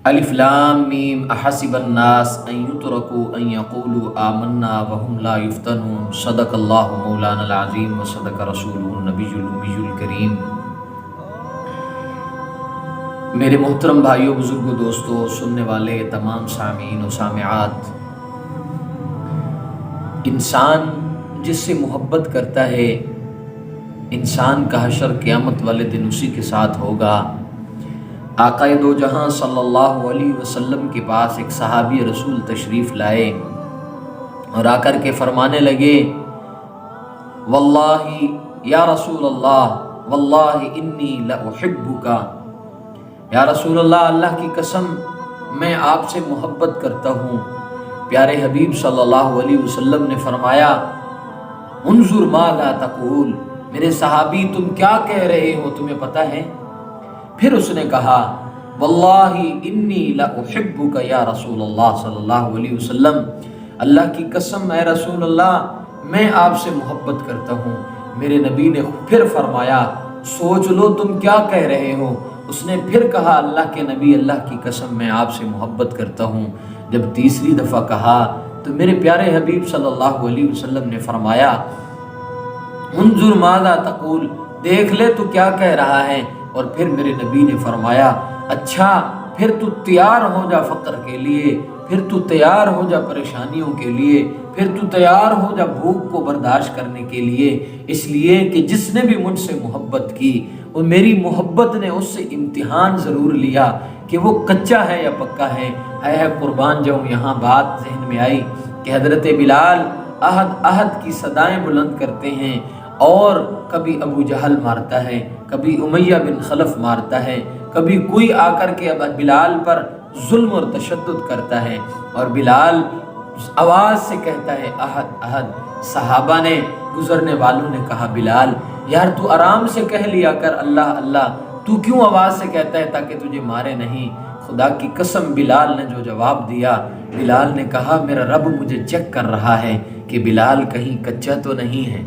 الف لام میم احسب الناس ان یترکوا ان یقولوا آمنا وهم لا یفتنون صدق اللہ مولانا العظیم وصدق رسولہ النبی الامی الکریم۔ میرے محترم بھائیوں، بزرگوں، دوستوں، سننے والے تمام سامعین و سامعات، انسان جس سے محبت کرتا ہے، انسان کا حشر قیامت والے دن اسی کے ساتھ ہوگا۔ آقا دو جہاں صلی اللہ علیہ وسلم کے پاس ایک صحابی رسول تشریف لائے اور آ کر کے فرمانے لگے، واللہ یا رسول اللہ، واللہ انی لأحبک، یا رسول اللہ، اللہ کی قسم میں آپ سے محبت کرتا ہوں۔ پیارے حبیب صلی اللہ علیہ وسلم نے فرمایا، انظر ماذا تقول، میرے صحابی تم کیا کہہ رہے ہو، تمہیں پتہ ہے؟ پھر اس نے کہا، واللہ انی لأحبک یا رسول اللہ صلی اللہ علیہ وسلم، اللہ کی قسم اے رسول اللہ میں آپ سے محبت کرتا ہوں۔ میرے نبی نے پھر فرمایا، سوچ لو تم کیا کہہ رہے ہو۔ اس نے پھر کہا، اللہ کے نبی، اللہ کی قسم میں آپ سے محبت کرتا ہوں۔ جب تیسری دفعہ کہا تو میرے پیارے حبیب صلی اللہ علیہ وسلم نے فرمایا، انظر ماذا تقول، دیکھ لے تو کیا کہہ رہا ہے۔ اور پھر میرے نبی نے فرمایا، اچھا پھر تو تیار ہو جا فقر کے لیے، پھر تو تیار ہو جا پریشانیوں کے لیے، پھر تو تیار ہو جا بھوک کو برداشت کرنے کے لیے، اس لیے کہ جس نے بھی مجھ سے محبت کی، وہ میری محبت نے اس سے امتحان ضرور لیا کہ وہ کچا ہے یا پکا ہے۔ اے قربان جاؤں، یہاں بات ذہن میں آئی کہ حضرت بلال احد احد کی صدائیں بلند کرتے ہیں، اور کبھی ابو جہل مارتا ہے، کبھی امیہ بن خلف مارتا ہے، کبھی کوئی آ کر کے بلال پر ظلم اور تشدد کرتا ہے، اور بلال آواز سے کہتا ہے احد احد۔ صحابہ نے، گزرنے والوں نے کہا، بلال یار تو آرام سے کہہ لیا کر اللہ اللہ، تو کیوں آواز سے کہتا ہے تاکہ تجھے مارے نہیں؟ خدا کی قسم بلال نے جو جواب دیا، بلال نے کہا، میرا رب مجھے چیک کر رہا ہے کہ بلال کہیں کچا تو نہیں ہے۔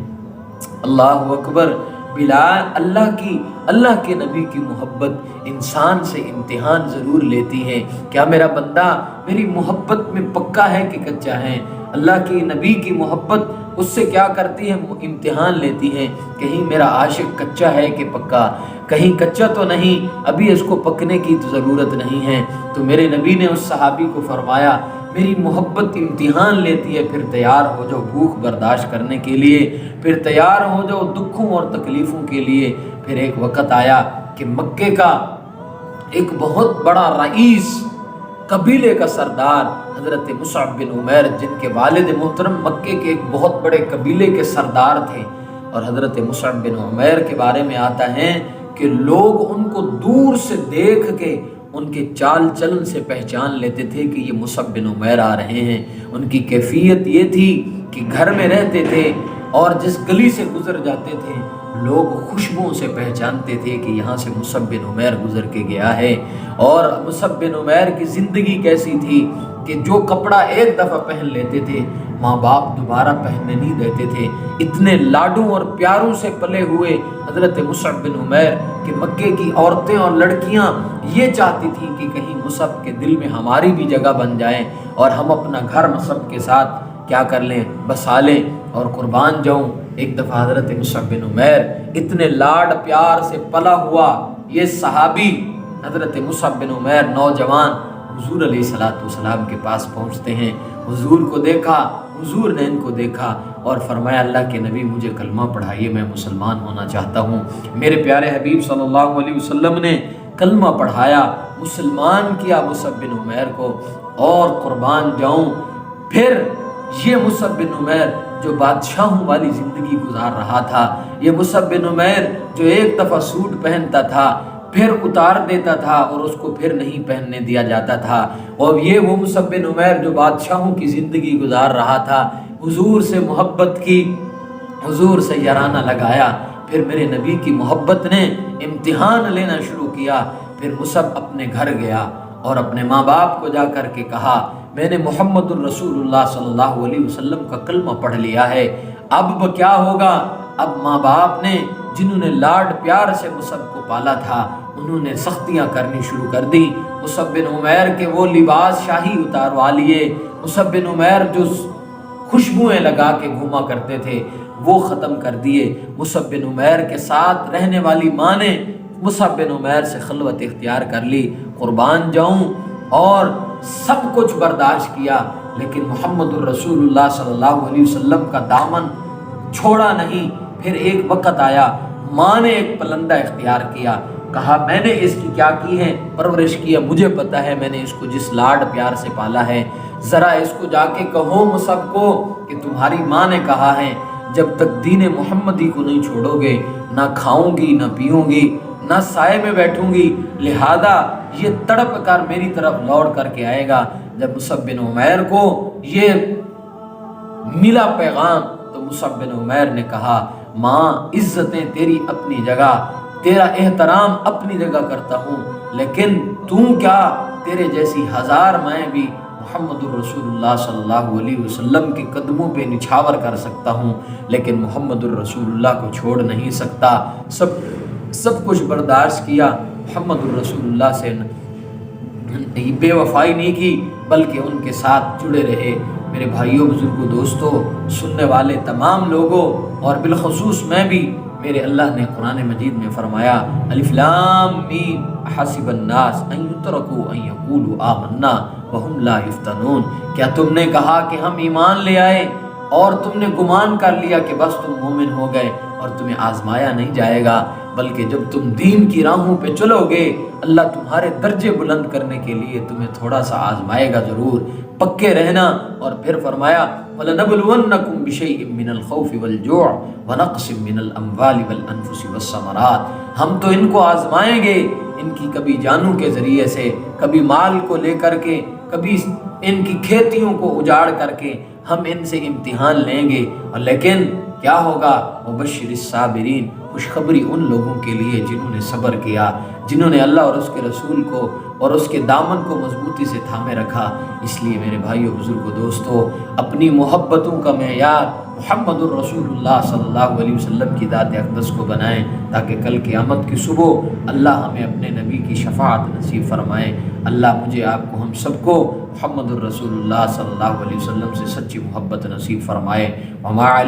اللہ اکبر۔ بلال، اللہ کے نبی کی محبت انسان سے امتحان ضرور لیتی ہے، کیا میرا بندہ میری محبت میں پکا ہے کہ کچا ہے؟ اللہ کی نبی کی محبت اس سے کیا کرتی ہے؟ امتحان لیتی ہے، کہیں میرا عاشق کچا ہے کہ پکا، کہیں کچا تو نہیں، ابھی اس کو پکنے کی تو ضرورت نہیں ہے۔ تو میرے نبی نے اس صحابی کو فرمایا، میری محبت امتحان لیتی ہے، پھر تیار ہو جاؤ بھوک برداشت کرنے کے لیے، پھر تیار ہو جاؤ دکھوں اور تکلیفوں کے لیے۔ پھر ایک وقت آیا کہ مکے کا ایک بہت بڑا رئیس، قبیلے کا سردار حضرت مصعب بن عمیر، جن کے والد محترم مکے کے ایک بہت بڑے قبیلے کے سردار تھے، اور حضرت مصعب بن عمیر کے بارے میں آتا ہے کہ لوگ ان کو دور سے دیکھ کے ان کے چال چلن سے پہچان لیتے تھے کہ یہ مصعب بن عمیر آ رہے ہیں۔ ان کی کیفیت یہ تھی کہ گھر میں رہتے تھے اور جس گلی سے گزر جاتے تھے لوگ خوشبوؤں سے پہچانتے تھے کہ یہاں سے مصعب بن عمیر گزر کے گیا ہے۔ اور مصعب بن عمیر کی زندگی کیسی تھی کہ جو کپڑا ایک دفعہ پہن لیتے تھے ماں باپ دوبارہ پہننے نہیں دیتے تھے۔ اتنے لاڈوں اور پیاروں سے پلے ہوئے حضرت مصعب بن عمیر کہ مکے کی عورتیں اور لڑکیاں یہ چاہتی تھیں کہ کہیں مصعب کے دل میں ہماری بھی جگہ بن جائیں اور ہم اپنا گھر مصعب کے ساتھ کیا کر لیں، بسا لیں۔ اور قربان جاؤں، ایک دفعہ حضرت مصعب بن عمیر اتنے لاڈ پیار سے پلا ہوا یہ صحابی حضرت مصعب بن عمیر نوجوان حضور علیہ السلام کے پاس پہنچتے ہیں۔ حضور کو دیکھا، حضور نے ان کو دیکھا اور فرمایا، اللہ کے نبی مجھے کلمہ پڑھائیے، میں مسلمان ہونا چاہتا ہوں۔ میرے پیارے حبیب صلی اللہ علیہ وسلم نے کلمہ پڑھایا، مسلمان کیا مصعب بن عمیر کو۔ اور قربان جاؤں، پھر یہ مصعب بن عمیر جو بادشاہوں والی زندگی گزار رہا تھا، یہ مصعب بن عمیر جو ایک دفعہ سوٹ پہنتا تھا پھر اتار دیتا تھا اور اس کو پھر نہیں پہننے دیا جاتا تھا، اور یہ وہ مصعب بن عمیر جو بادشاہوں کی زندگی گزار رہا تھا، حضور سے محبت کی، حضور سے یارانہ لگایا، پھر میرے نبی کی محبت نے امتحان لینا شروع کیا۔ پھر مصعب اپنے گھر گیا اور اپنے ماں باپ کو جا کر کے کہا، میں نے محمد الرسول اللہ صلی اللہ علیہ وسلم کا کلمہ پڑھ لیا ہے، اب کیا ہوگا؟ اب ماں باپ نے، جنہوں نے لاڈ پیار سے مصعب کو پالا تھا، انہوں نے سختیاں کرنی شروع کر دی۔ مصعب بن عمیر کے وہ لباس شاہی اتاروا لیے، مصعب بن عمیر جو خوشبوئیں لگا کے گھوما کرتے تھے وہ ختم کر دیے۔ مصعب بن عمیر کے ساتھ رہنے والی ماں نے مصعب بن عمیر سے خلوت اختیار کر لی۔ قربان جاؤں، اور سب کچھ برداشت کیا، لیکن محمد الرسول اللہ صلی اللہ علیہ وسلم کا دامن چھوڑا نہیں۔ پھر ایک وقت آیا، ماں نے ایک پلندہ اختیار کیا، کہا میں نے اس کی کیا کی ہے، پرورش کی ہے، مجھے پتا ہے، میں نے اس کو جس لاڈ پیار سے پالا ہے، ذرا اس کو جا کے کہو مصعب کو کہ تمہاری ماں نے کہا ہے جب تک دین محمدی کو نہیں چھوڑو گے نہ کھاؤں گی نہ پیوں گی نہ سائے میں بیٹھوں گی، لہذا یہ تڑپ کر میری طرف لوٹ کر کے آئے گا۔ جب مصعب بن عمیر کو یہ ملا پیغام تو مصعب بن عمیر نے کہا ماں عزتیں تیری اپنی جگہ، تیرا احترام اپنی جگہ کرتا ہوں، لیکن تو کیا، تیرے جیسی ہزار مائیں بھی محمد الرسول اللہ صلی اللہ علیہ وسلم کے قدموں پہ نچھاور کر سکتا ہوں، لیکن محمد الرسول اللہ کو چھوڑ نہیں سکتا۔ سب کچھ برداشت کیا، محمد الرسول اللہ سے بے وفائی نہیں کی بلکہ ان کے ساتھ جڑے رہے۔ میرے بھائیوں، بزرگوں، دوستوں، سننے والے تمام لوگوں اور بالخصوص میں بھی، میرے اللہ نے قرآن مجید میں فرمایا الف لام میم حسب الناس ان یترکوا ان یقولوا آمنا وهم لا یفتنون، کیا تم نے کہا کہ ہم ایمان لے آئے اور تم نے گمان کر لیا کہ بس تم مومن ہو گئے اور تمہیں آزمایا نہیں جائے گا، بلکہ جب تم دین کی راہوں پہ چلو گے اللہ تمہارے درجے بلند کرنے کے لیے تمہیں تھوڑا سا آزمائے گا ضرور، پکے رہنا۔ اور پھر فرمایا وَلَنَبْلُوَنَّكُمْ بِشَيْءٍ مِّنَ الْخَوْفِ وَالْجُوعِ وَنَقْصٍ مِّنَ الْأَمْوَالِ وَالْأَنفُسِ وَالثَّمَرَاتِ، ہم تو ان کو آزمائیں گے، ان کی کبھی جانوں کے ذریعے سے، کبھی مال کو لے کر کے، کبھی ان کی کھیتیوں کو اجاڑ کر کے ہم ان سے امتحان لیں گے، اور لیکن کیا ہوگا، وَبَشِّرِ الصَّابِرِينَ، خوشخبری ان لوگوں کے لیے جنہوں نے صبر کیا، جنہوں نے اللہ اور اس کے رسول کو اور اس کے دامن کو مضبوطی سے تھامے رکھا۔ اس لیے میرے بھائیوں، بزرگوں، دوستوں، اپنی محبتوں کا معیار محمد الرسول اللہ صلی اللہ علیہ وسلم کی ذات اقدس کو بنائیں، تاکہ کل قیامت کی صبح اللہ ہمیں اپنے نبی کی شفاعت نصیب فرمائے۔ اللہ مجھے، آپ کو، ہم سب کو محمد الرسول اللہ صلی اللہ علیہ وسلم سے سچی محبت نصیب فرمائے۔ وما علیہ